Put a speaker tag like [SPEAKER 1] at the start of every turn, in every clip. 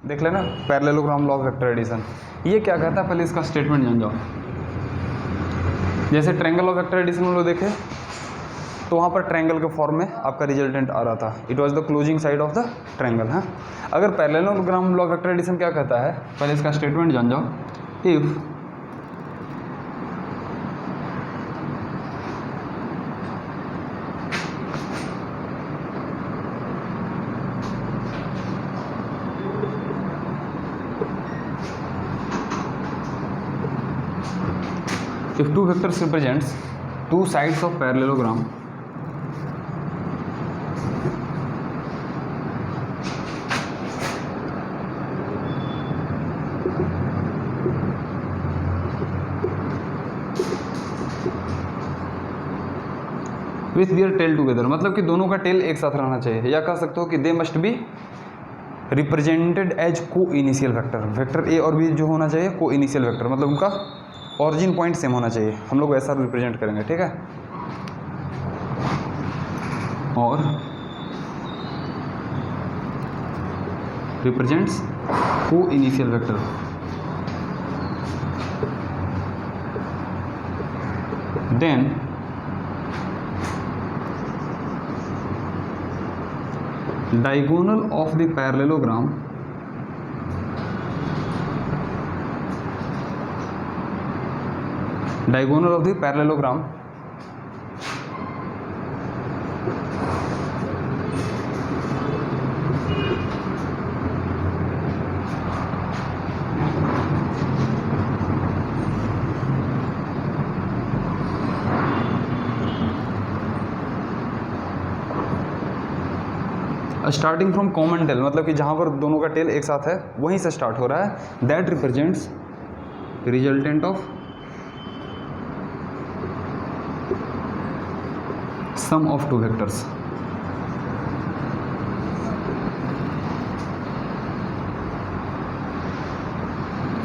[SPEAKER 1] देख लेना, parallelogram law of vector addition. ये क्या कहता है, पहले इसका स्टेटमेंट जान जाओ। जैसे ट्रायंगल ऑफ वेक्टर एडिशन में लोग देखे तो वहाँ पर ट्रायंगल के फॉर्म में आपका रिजल्टेंट आ रहा था, it was the closing side of the triangle. हाँ, अगर parallelogram law of vector addition क्या कहता है, पहले इसका स्टेटमेंट जान जाओ। If if two vectors represents two sides of parallelogram with their tail together, मतलब कि दोनों का टेल एक साथ रहना चाहिए, या कह सकते हो कि they must be represented as coinitial vector. Vector A और बी जो होना चाहिए को इनिशियल वेक्टर, मतलब उनका ऑरिजिन पॉइंट सेम होना चाहिए, हम लोग ऐसा रिप्रेजेंट करेंगे, ठीक है। और represents coinitial vector, then diagonal of the parallelogram starting from common tail, मतलब कि जहाँ पर दोनों का टेल एक साथ है वहीं से स्टार्ट हो रहा है, that represents resultant of sum of two vectors.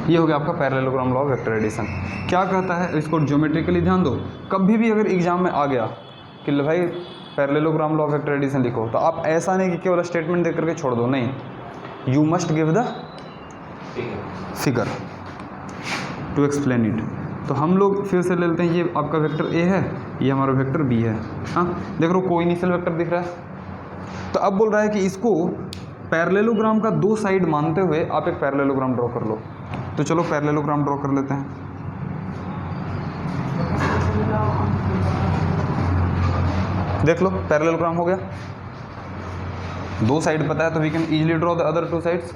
[SPEAKER 1] ये हो गया आपका parallelogram law of vector addition. क्या कहता है, इसको ज्योमेट्रिकली ध्यान दो। कभी भी अगर एग्जाम में आ गया कि भाई parallelogram law of vector addition लिखो, तो आप ऐसा नहीं कि केवल स्टेटमेंट देख करके छोड़ दो, नहीं, you must give the figure to explain it. तो हम लोग फिर से ले लेते हैं, ये आपका वेक्टर ए है, ये हमारा वेक्टर बी है। हाँ, देख लो को इनिशियल वेक्टर दिख रहा है। तो अब बोल रहा है कि इसको पैरेललोग्राम का दो साइड मानते हुए आप एक पैरेललोग्राम ड्रॉ कर लो। तो चलो पैरेललोग्राम ड्रॉ कर लेते हैं। देख लो पैरेललोग्राम हो गया, दो साइड पता है तो we can easily draw the other two sides,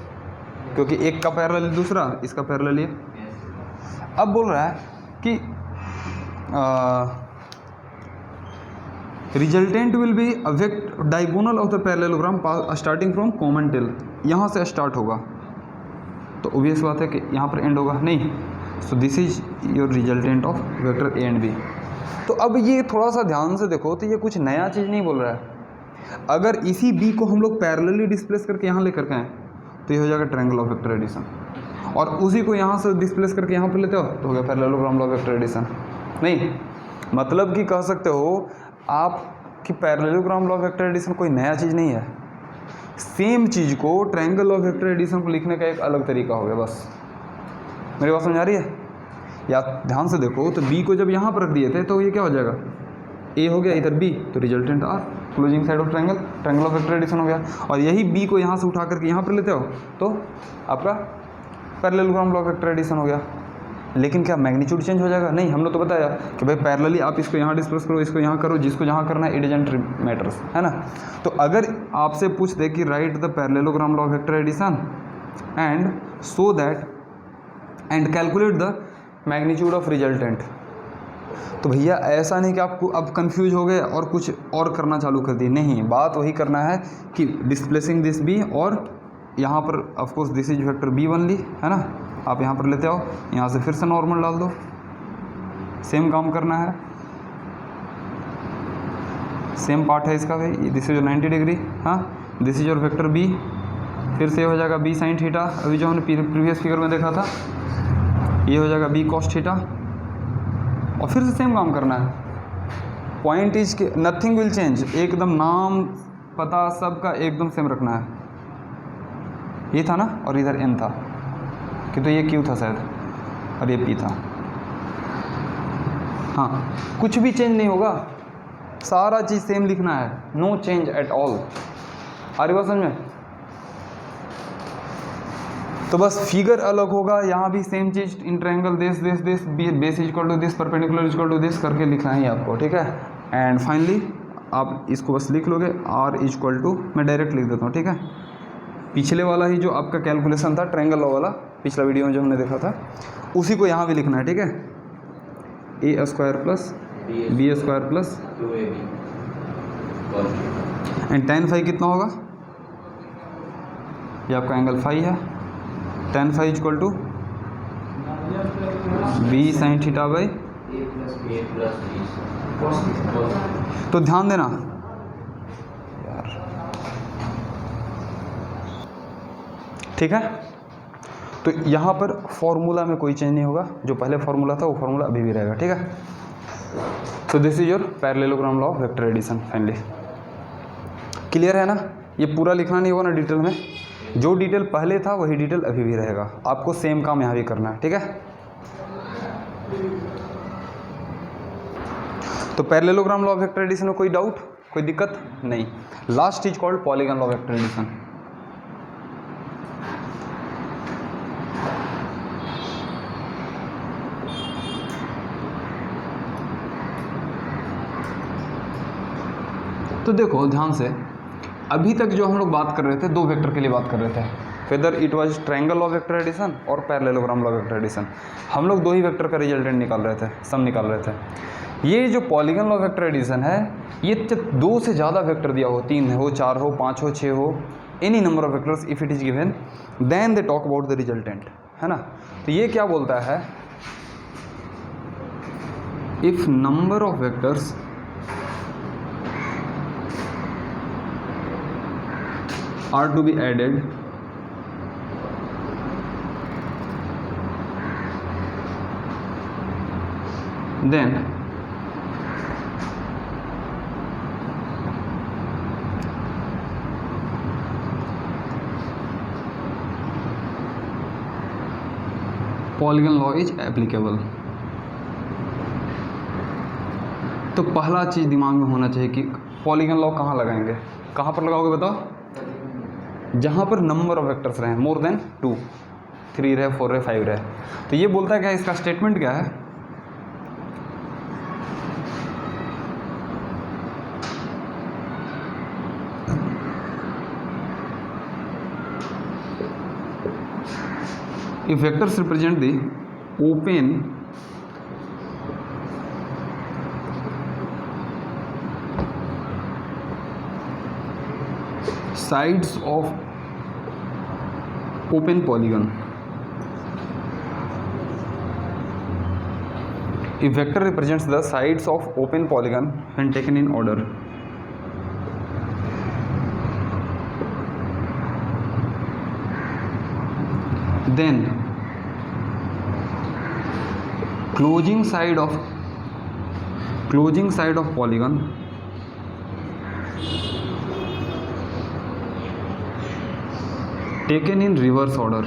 [SPEAKER 1] क्योंकि एक का पैरेलल दूसरा, इसका पैरेलल ये। अब बोल रहा है कि resultant will be diagonal of the parallelogram starting from common tail, यहाँ से स्टार्ट होगा, तो ऑब्वियस बात है कि यहाँ पर एंड होगा नहीं। So this is your resultant of vector A and B. तो अब ये थोड़ा सा ध्यान से देखो, तो ये कुछ नया चीज़ नहीं बोल रहा है। अगर इसी बी को हम लोग पैरेलली डिस्प्लेस करके यहाँ लेकर के आए तो ये हो जाएगा ट्रायंगल ऑफ वेक्टर एडिशन, और उसी को यहाँ से डिस्प्लेस करके यहाँ पर लेते हो तो हो गया parallelogram law of vector addition. नहीं, मतलब कि कह सकते हो आप कि parallelogram law of vector addition कोई नया चीज़ नहीं है, सेम चीज़ को ट्रायंगल ऑफ वेक्टर एडिशन को लिखने का एक अलग तरीका हो गया। बस मेरी बात समझ आ रही है? या ध्यान से देखो, तो बी को जब यहाँ पर रख दिए थे तो ये क्या हो जाएगा, ए हो गया, इधर बी, तो resultant R, closing side of triangle, triangle of vector addition हो गया। और यही बी को यहाँ से उठा करके यहाँ पर लेते हो तो आपका parallelogram law of vector addition हो गया। लेकिन क्या मैग्नीट्यूड चेंज हो जाएगा? नहीं, हम लोग तो बताया कि भाई पैरेलली आप इसको यहाँ डिस्प्लेस करो, इसको यहाँ करो, जिसको जहाँ करना है, इट डजंट मैटर्स, है ना। तो अगर आपसे पूछ दे कि write the parallelogram law of vector addition and so that and calculate the magnitude of resultant, तो भैया ऐसा नहीं कि आपको अब कंफ्यूज हो गए और कुछ और करना चालू कर दी, नहीं, बात वही करना है कि डिस्प्लेसिंग दिस बी, और यहाँ पर of course this is vector B only, है ना। आप यहाँ पर लेते आओ, यहाँ से फिर से नॉर्मल डाल दो, सेम काम करना है, सेम पार्ट है इसका भाई, दिस इज 90 डिग्री। हाँ, this is your vector B, फिर से हो जाएगा बी साइन थीटा, अभी जो हमने प्रीवियस फिगर में देखा था, ये हो जाएगा बी कॉस थीटा, और फिर से सेम काम करना है। पॉइंट इज के नथिंग विल चेंज, एकदम नाम पता सबका एकदम सेम रखना है। ये था ना, और इधर n था कि तो ये q था शायद और ये p था। हाँ, कुछ भी चेंज नहीं होगा, सारा चीज़ सेम लिखना है, नो चेंज एट ऑल। आ रही बात समझ में? तो बस फिगर अलग होगा, यहाँ भी सेम चीज़, in triangle this this this base equal to this, perpendicular equal to this करके लिखना है आपको, ठीक है। एंड फाइनली आप इसको बस लिख लोगे r इक्वल टू, मैं डायरेक्ट लिख देता हूँ, ठीक है। पिछले वाला ही जो आपका कैलकुलेशन था ट्रायंगल लॉ वाला, पिछला वीडियो में जो हमने देखा था, उसी को यहाँ भी लिखना है, ठीक है। a square plus b square plus
[SPEAKER 2] 2ab
[SPEAKER 1] and tan phi कितना होगा, ये आपका एंगल फाई है, tan phi equal to b sin theta by. तो ध्यान देना यार, ठीक है। तो यहाँ पर फॉर्मूला में कोई चेंज नहीं होगा, जो पहले फॉर्मूला था वो फॉर्मूला अभी भी रहेगा, ठीक है। So this is your parallelogram law of vector addition finally. Clear है ना? ये पूरा लिखना नहीं होगा ना डिटेल में, जो डिटेल पहले था वही डिटेल अभी भी रहेगा, आपको सेम काम यहाँ भी करना है, ठीक है। तो parallelogram law of vector addition में कोई डाउट, कोई दिक्कत नहीं। Last is called polygon law of vector addition. तो देखो ध्यान से, अभी तक जो हम लोग बात कर रहे थे, दो वेक्टर के लिए बात कर रहे थे, whether it was triangle law of vector addition और parallelogram law of vector addition. हम लोग दो ही वेक्टर का रिजल्टेंट निकाल रहे थे, सम निकाल रहे थे। ये जो polygon law of vector addition है, ये जब दो से ज़्यादा वेक्टर दिया हो, 3 हो, 4 हो, 5 हो, 6 हो, any number of vectors if it is given, then they talk about the resultant, है ना। तो ये क्या बोलता है, if number of vectors are to be added, then polygon law is applicable। तो पहला चीज़ दिमाग में होना चाहिए कि पॉलीगन लॉ कहाँ लगाएंगे, कहाँ पर लगाओगे बताओ? जहाँ पर नंबर ऑफ वेक्टर्स रहे, मोर देन 2, 3 रहे, 4 रहे, 5 रहे। तो ये बोलता है क्या, इसका स्टेटमेंट क्या है, if vectors represent the open sides of open polygon, if vector represents the sides of open polygon when taken in order, then closing side of polygon taken in reverse order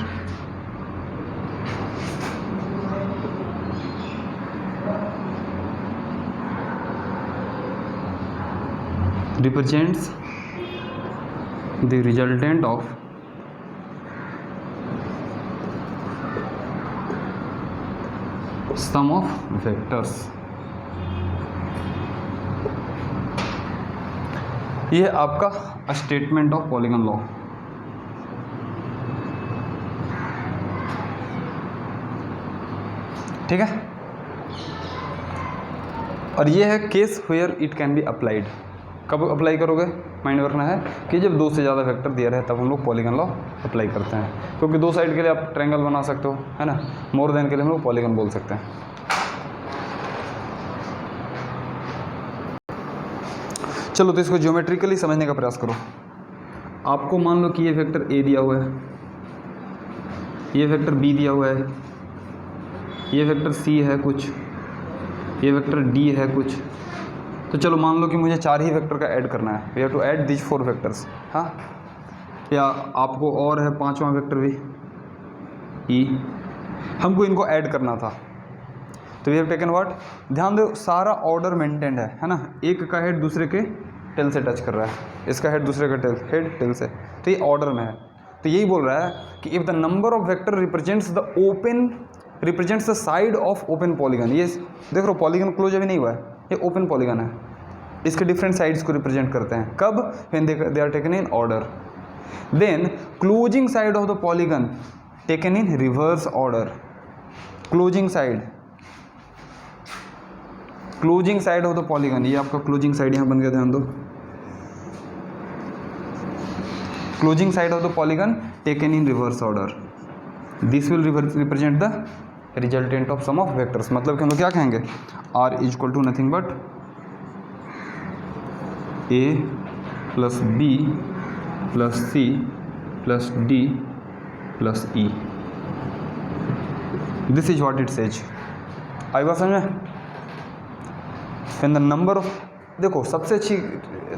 [SPEAKER 1] represents the resultant of sum of vectors। ये आपका statement of polygon law. ठीक है, और ये है case where it can be applied. कब apply करोगे, mind रखना है कि जब दो से ज़्यादा वेक्टर दिया रहे तब हम लोग पॉलीगन लॉ अप्लाई करते हैं, क्योंकि दो साइड के लिए आप ट्रायंगल बना सकते हो, है ना। मोर देन के लिए हम लोग पॉलीगन बोल सकते हैं। चलो तो इसको ज्योमेट्रिकली समझने का प्रयास करो। आपको मान लो कि ये वेक्टर ए दिया हुआ है, ये वेक्टर बी दिया हुआ है, ये वेक्टर सी है कुछ, ये वेक्टर डी है कुछ। तो चलो मान लो कि मुझे 4 ही वेक्टर का ऐड करना है, we have to add this 4 vectors. हाँ, या आपको और है 5वां वेक्टर भी ई, हमको इनको ऐड करना था। तो वी हैव टेकन व्हाट, ध्यान दो सारा ऑर्डर मेंटेन्ड है ना, एक का हेड दूसरे के टेल से टच कर रहा है, इसका हेड दूसरे का टेल से, तो ये ऑर्डर में है। तो यही बोल रहा है कि if the number of vector represents the side of open polygon, ये देख लो पॉलीगन क्लोज अभी नहीं हुआ है, ये ओपन पॉलीगन है, इसके डिफरेंट साइड्स को रिप्रेजेंट करते हैं कब, when they are taken in order. Then closing side of the polygon taken in reverse order, closing side of the polygon, ये आपका क्लोजिंग साइड यहाँ बन गया, ध्यान दो, closing side of the polygon taken in reverse order, this will represent the resultant of sum of vectors. मतलब कि हम लोग क्या कहेंगे, R is equal to nothing but A plus B plus C plus D plus E, this is what it says. आई बात समझ में? इन द नंबर ऑफ, देखो सबसे अच्छी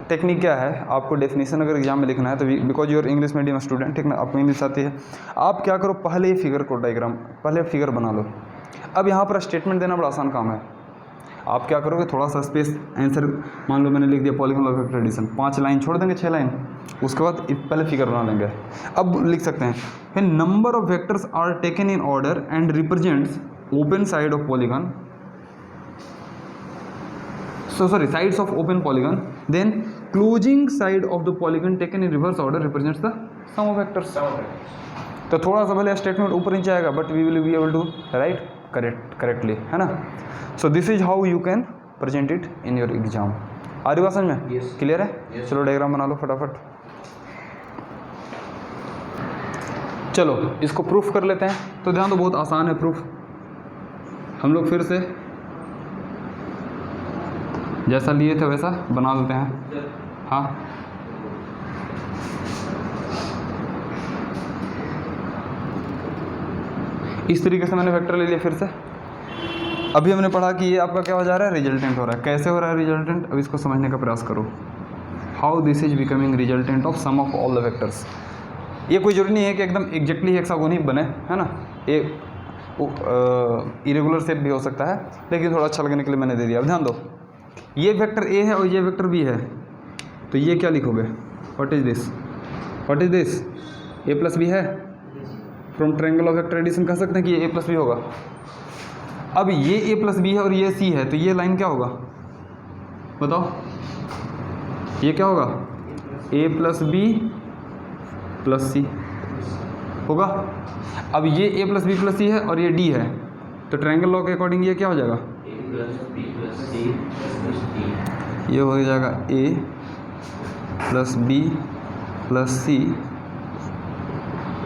[SPEAKER 1] टेक्निक क्या है, आपको डेफिनेशन अगर एग्जाम में लिखना है तो because your English medium student, ठीक ना, आपको इंग्लिश आती है, आप क्या करो पहले ही फिगर को डायग्राम, पहले फिगर बना लो। अब यहाँ पर स्टेटमेंट देना बड़ा आसान काम है, आप क्या करोगे थोड़ा सा स्पेस, आंसर मान लो मैंने लिख दिया polygon law of vector addition, 5 line छोड़ देंगे, 6 लाइन, उसके बाद पहले फिगर बना लेंगे। अब लिख सकते हैं when number of vectors are taken in order and represents open side of polygon, sides of open polygon, then closing side of the polygon taken in reverse order represents the sum of vectors। तो थोड़ा सा भले statement ऊपर नीचे आएगा but we will be able to write correctly, है ना। So this is how you can present it in your exam. आ रही बात समझ में? क्लियर है? चलो डायग्राम बना लो फटाफट। चलो इसको प्रूफ कर लेते हैं। तो ध्यान दो बहुत आसान है प्रूफ, हम लोग फिर से जैसा लिए थे वैसा बना लेते हैं। हाँ इस तरीके से मैंने वेक्टर ले लिया फिर से। अभी हमने पढ़ा कि ये आपका क्या हो जा रहा है, रिजल्टेंट हो रहा है। कैसे हो रहा है रिजल्टेंट, अब इसको समझने का प्रयास करो। How this is becoming resultant of sum of all the vectors. ये कोई जरूरी नहीं है कि एकदम एग्जैक्टली हेक्सागोन ही बने, है ना, ये इरेगुलर शेप भी हो सकता है, लेकिन थोड़ा अच्छा लगने के लिए मैंने दे दिया। अब ध्यान दो, ये वेक्टर ए है और ये वेक्टर बी है, तो ये क्या लिखोगे, what is this, what is this, A plus B है। From triangle of vector addition कह सकते हैं कि ये ए प्लस बी होगा। अब ये ए प्लस बी है और ये सी है, तो ये लाइन क्या होगा बताओ, ये क्या होगा, ए प्लस बी प्लस सी होगा। अब ये ए प्लस बी प्लस सी है और ये डी है, तो ट्रायंगल लॉ के अकॉर्डिंग ये क्या हो जाएगा, ये हो जाएगा A plus B plus C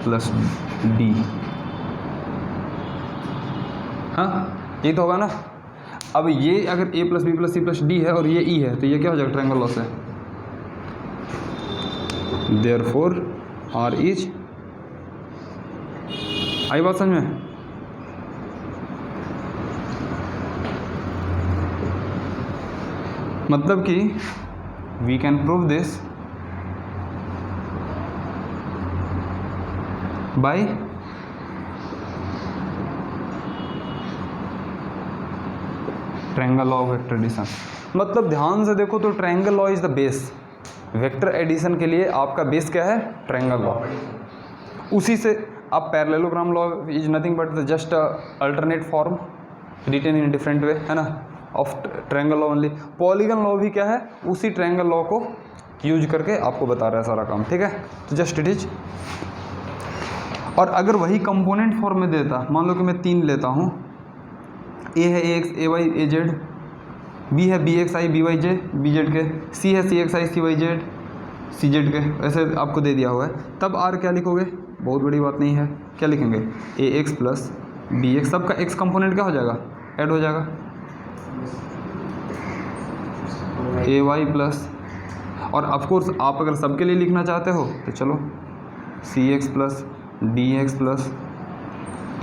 [SPEAKER 1] plus D. हाँ ये तो होगा ना। अब ये अगर A plus B plus C plus D है और ये ई है, तो ये क्या हो जाएगा ट्रायंगल लॉ से, देयरफॉर आर इज। आई बात समझ में? मतलब कि we can prove this by triangle law of vector addition. मतलब ध्यान से देखो तो triangle law is the base. Vector addition के लिए आपका बेस क्या है, ट्रायंगल लॉ। उसी से आप parallelogram law is nothing but just alternate form written in different way, है ना, of triangle law only. Polygon law भी क्या है, उसी ट्रायंगल लॉ को यूज करके आपको बता रहा है सारा काम, ठीक है। तो जस्ट इट इज। और अगर वही कंपोनेंट फॉर्म में देता, मान लो कि मैं 3 लेता हूँ, ए है A X A Y A Z, B है B X I B Y J B Z K, C है C X I C Y Z C Z K, ऐसे आपको दे दिया हुआ है, तब आर क्या लिखोगे, बहुत बड़ी बात नहीं है, क्या लिखेंगे, A X plus B X, सबका एक्स कंपोनेंट क्या हो जाएगा, ऐड हो जाएगा, ए वाई प्लस, और ऑफकोर्स आप अगर सबके लिए लिखना चाहते हो तो चलो C X plus D X plus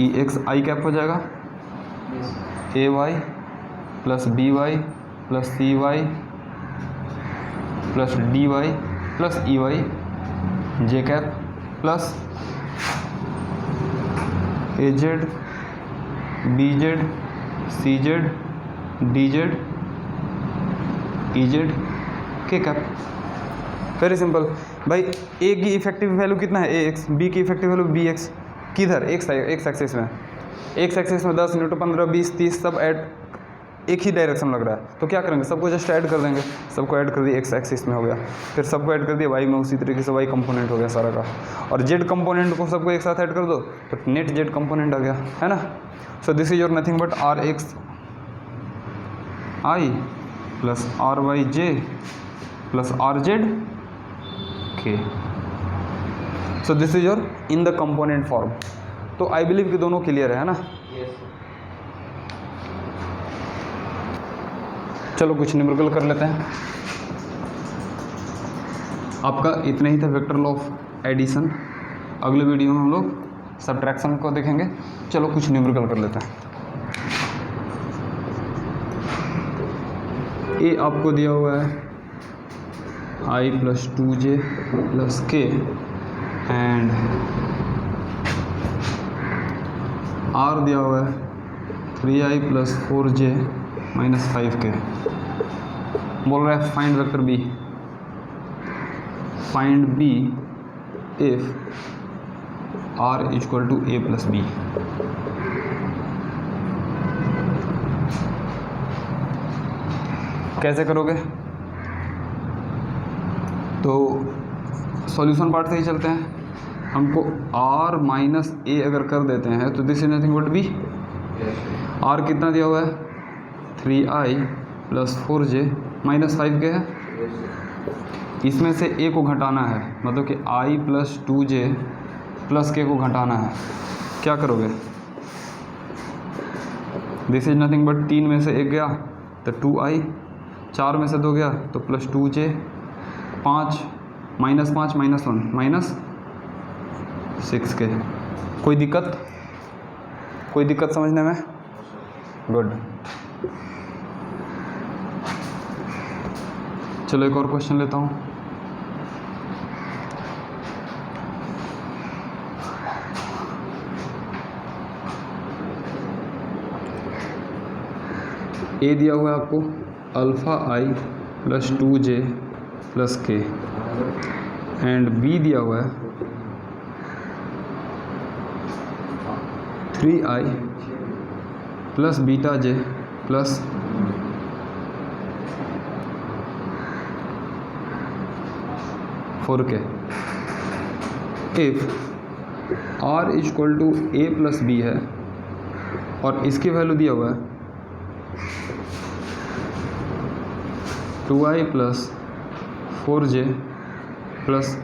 [SPEAKER 1] E X I cap हो जाएगा, A Y plus B Y plus C Y plus D Y plus E Y J cap plus A Z B Z C Z D Z E Z के cap. Very simple भाई। ए की effective value कितना है A x, B की effective value B x. किधर x axis में, x axis में 10 Newton 15 20 30 सब ऐड एक ही डायरेक्शन लग रहा है, तो क्या करेंगे सबको जस्ट ऐड कर देंगे। सबको ऐड कर दिया एक्स एक्सिस में हो गया, फिर सबको ऐड कर दिया वाई में, उसी तरीके से वाई कंपोनेंट हो गया सारा का। और जेड कंपोनेंट को सबको एक साथ ऐड कर दो तो नेट जेड कंपोनेंट आ गया, है ना। So this is your nothing but R X I plus R Y J plus R Z K. So this is your in the component form. तो आई बिलीव कि दोनों clear है ना। चलो कुछ न्यूमेरिकल कर लेते हैं। आपका इतना ही था वेक्टर लॉ ऑफ एडिशन। अगले वीडियो में हम लोग सब्ट्रैक्शन को देखेंगे। चलो कुछ न्यूमेरिकल कर लेते हैं। ए आपको दिया हुआ है आई plus 2j plus K and are दिया हुआ है 3i plus 4j minus 5k। बोल रहा है find vector b, find b if r equal to A plus b. कैसे करोगे? तो सॉल्यूशन पार्ट से ही चलते हैं। हमको r माइनस ए अगर कर देते हैं तो this is nothing but b. r कितना दिया हुआ है 3i plus 4j minus 5k है। इसमें से a को घटाना है, मतलब कि i plus 2j plus k को घटाना है। क्या करोगे? दिस इज नथिंग बट 3 में से 1 गया तो 2i, 4 में से 2 गया तो plus 2j, 5 minus 5 minus 1 minus 6k। कोई दिक्कत? कोई दिक्कत समझने में? गुड। चलो एक और क्वेश्चन लेता हूँ। ए दिया हुआ है आपको alpha I plus 2j plus K and B दिया हुआ है 3i plus beta j plus four K. If r equal to A plus B है और इसकी वैल्यू दिया हुआ है 2i plus 4j plus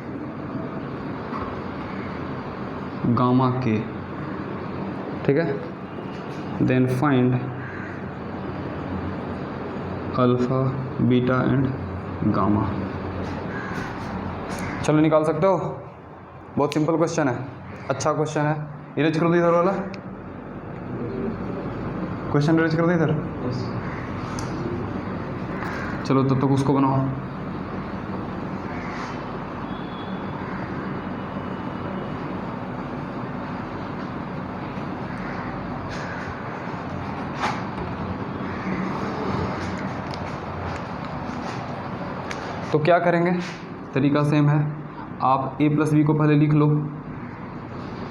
[SPEAKER 1] gamma के, ठीक है। Then find alpha beta and gamma. चलो निकाल सकते हो। बहुत सिंपल क्वेश्चन है, अच्छा क्वेश्चन है। इरेज कर दो इधर वाला क्वेश्चन, इरेज कर दो इधर। चलो तब तक उसको बनाओ। तो क्या करेंगे? तरीका सेम है। आप a प्लस बी को पहले लिख लो,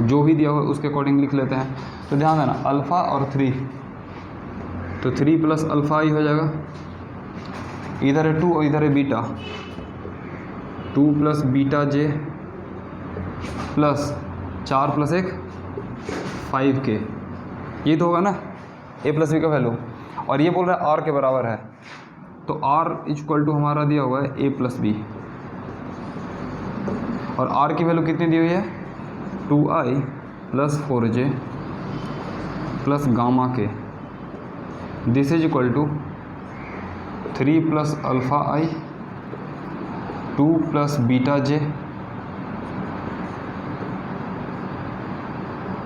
[SPEAKER 1] जो भी दिया हुआ उसके अकॉर्डिंग लिख लेते हैं। तो ध्यान देना अल्फ़ा और 3, तो 3 प्लस अल्फ़ा ही हो जाएगा। इधर है 2 और इधर है beta, 2 plus beta j plus 4 plus 1 5k। ये तो होगा ना a प्लस बी का वैल्यू। और ये बोल रहा है r के बराबर है, तो r इक्वल टू हमारा दिया हुआ है a प्लस बी। और r की वैल्यू कितनी दी हुई है 2i plus 4j plus gamma K. This is equal to 3 plus alpha I 2 plus beta J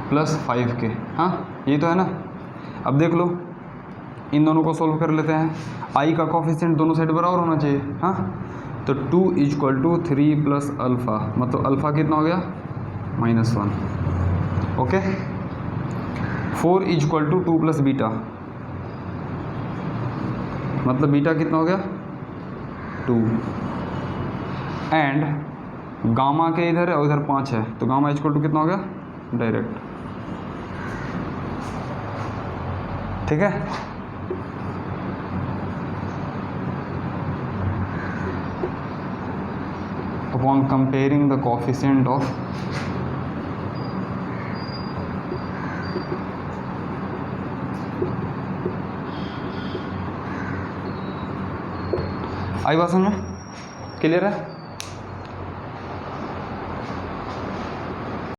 [SPEAKER 1] plus 5k। हाँ ये तो है ना। अब देख लो इन दोनों को सोल्व कर लेते हैं। आई का कोफिशिएंट दोनों साइड बराबर होना चाहिए। हाँ तो 2 इजक्वल टू 3 प्लस अल्फ़ा, मतलब अल्फ़ा कितना हो गया -1। Okay. 4 is equal to 2 plus beta, मतलब बीटा कितना हो गया 2। एंड गामा के इधर है और इधर 5 है, तो गामा इजक्वल टू कितना हो गया डायरेक्ट। ठीक है। Upon comparing the coefficient of I बात समझ में, क्लियर है।